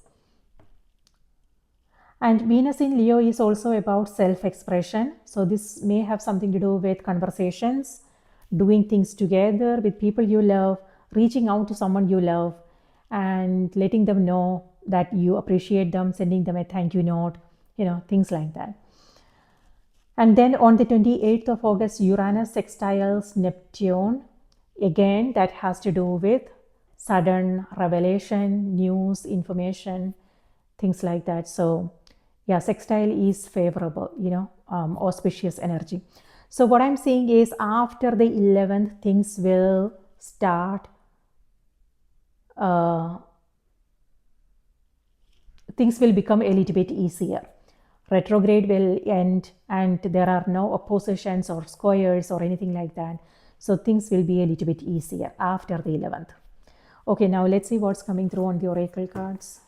Speaker 1: And Venus in Leo is also about self-expression. So this may have something to do with conversations, doing things together with people you love, reaching out to someone you love and letting them know that you appreciate them, sending them a thank you note, things like that. And then on the 28th of August, Uranus sextiles Neptune. Again, that has to do with sudden revelation, news, information, things like that. So yeah, sextile is favorable, auspicious energy. So what I'm saying is after the 11th, things will start, things will become a little bit easier. Retrograde will end and there are no oppositions or squares or anything like that. So things will be a little bit easier after the 11th. Okay, now let's see what's coming through on the oracle cards.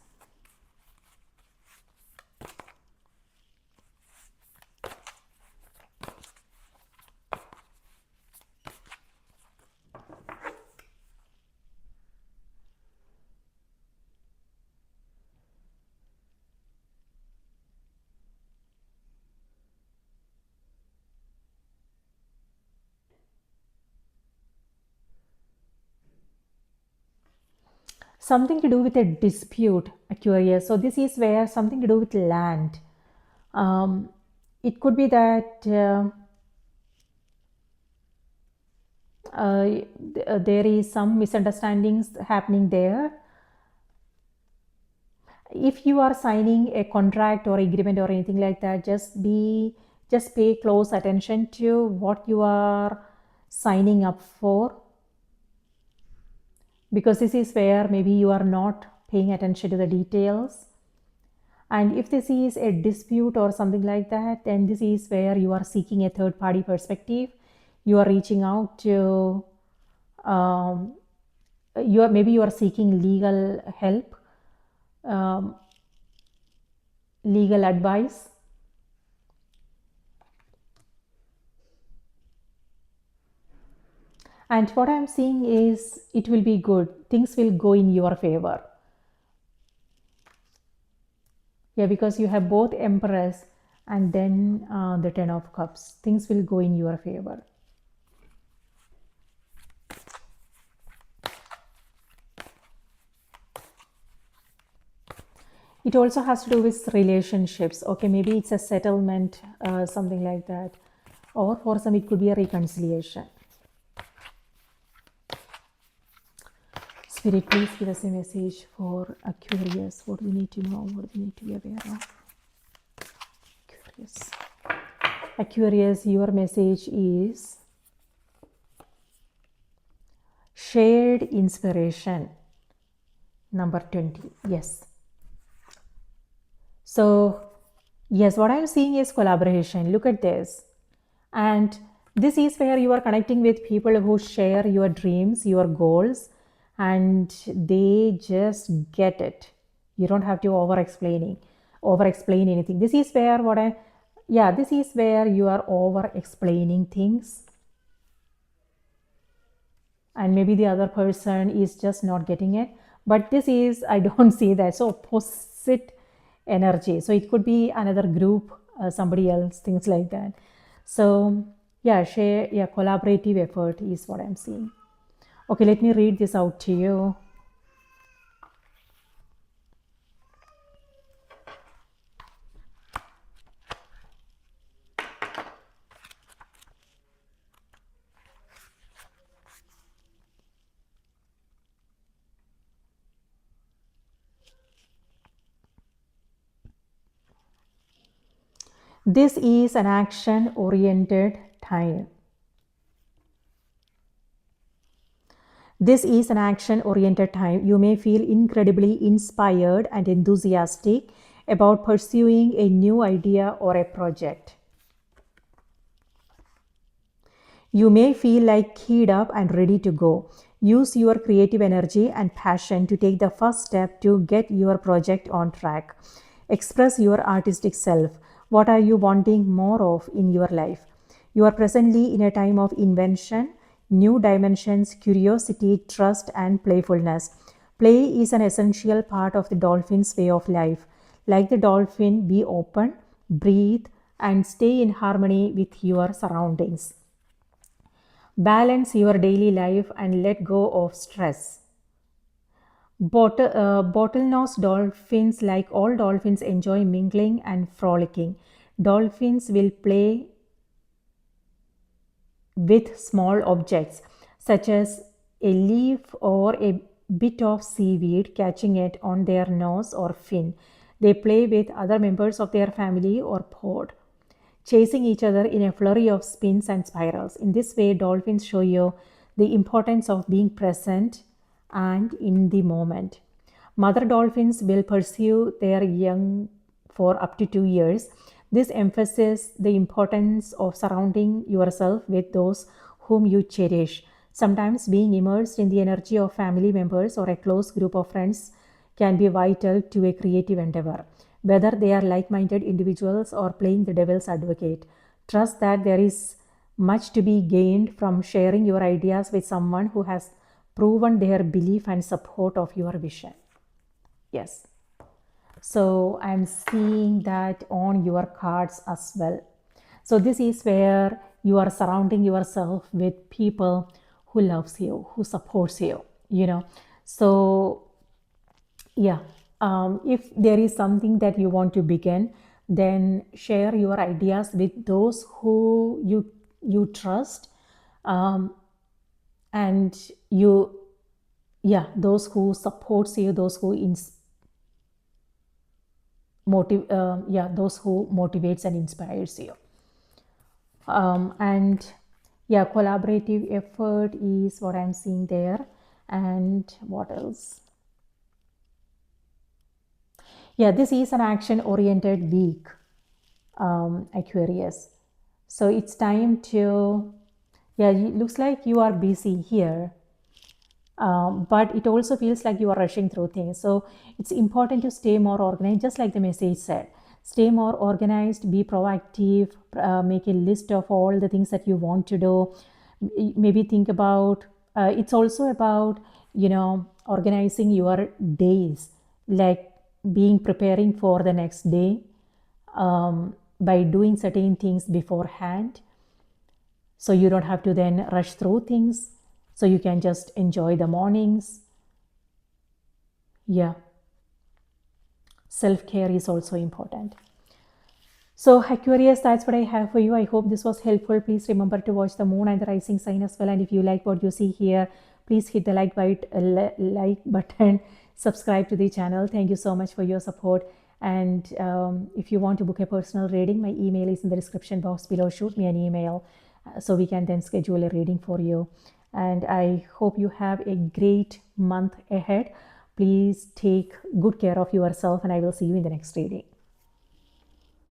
Speaker 1: Something to do with a dispute, Aquarius. So this is where something to do with land. It could be that there is some misunderstandings happening there. If you are signing a contract or agreement or anything like that, just pay close attention to what you are signing up for, because this is where maybe you are not paying attention to the details. And if this is a dispute or something like that, then this is where you are seeking a third party perspective. You are reaching out to, maybe you are seeking legal help, legal advice. And what I'm seeing is it will be good. Things will go in your favor. Yeah, because you have both Empress and then the Ten of Cups. Things will go in your favor. It also has to do with relationships. Okay, maybe it's a settlement, something like that. Or for some, it could be a reconciliation. Spirit, please give us a message for Aquarius. What do we need to know? What do we need to be aware of? Aquarius. Aquarius, your message is shared inspiration. Number 20. Yes. So, yes, what I'm seeing is collaboration. Look at this. And this is where you are connecting with people who share your dreams, your goals, and they just get it. You don't have to over-explain anything. This is where this is where you are over-explaining things. And maybe the other person is just not getting it. But this is, I don't see that. So opposite energy. So it could be another group, somebody else, things like that. So yeah, share, yeah, collaborative effort is what I'm seeing. Okay, let me read this out to you. This is an action oriented time. This is an action oriented time. You may feel incredibly inspired and enthusiastic about pursuing a new idea or a project. You may feel like keyed up and ready to go. Use your creative energy and passion to take the first step to get your project on track. Express your artistic self. What are you wanting more of in your life? You are presently in a time of invention, new dimensions, curiosity, trust, and playfulness. Play is an essential part of the dolphin's way of life. Like the dolphin, be open, breathe, and stay in harmony with your surroundings. Balance your daily life and let go of stress. Bottlenose dolphins, like all dolphins, enjoy mingling and frolicking. Dolphins will play with small objects such as a leaf or a bit of seaweed, catching it on their nose or fin. They play with other members of their family or pod, chasing each other in a flurry of spins and spirals. In this way, dolphins show you the importance of being present and in the moment. Mother dolphins will pursue their young for up to 2 years. This emphasizes the importance of surrounding yourself with those whom you cherish. Sometimes being immersed in the energy of family members or a close group of friends can be vital to a creative endeavor, whether they are like minded individuals or playing the devil's advocate. Trust that there is much to be gained from sharing your ideas with someone who has proven their belief and support of your vision. Yes. So I'm seeing that on your cards as well. So this is where you are surrounding yourself with people who loves you, who supports you. So yeah, if there is something that you want to begin, then share your ideas with those who you trust, and yeah, those who supports you, those who those who motivates and inspires you. And yeah, collaborative effort is what I'm seeing there. And what else? Yeah, this is an action oriented week, Aquarius. So it's time to, yeah, it looks like you are busy here. But it also feels like you are rushing through things. So it's important to stay more organized, just like the message said. Stay more organized, be proactive, make a list of all the things that you want to do. Maybe think about, it's also about, organizing your days, like being preparing for the next day, by doing certain things beforehand, so you don't have to then rush through things, so you can just enjoy the mornings. Yeah, self-care is also important. So Aquarius, that's what I have for you. I hope this was helpful. Please remember to watch the moon and the rising sign as well, and if you like what you see here, please hit the like button, subscribe to the channel. Thank you so much for your support. And if you want to book a personal reading, my email is in the description box below. Shoot me an email, so we can then schedule a reading for you. And I hope you have a great month ahead. Please take good care of yourself, and I will see you in the next reading.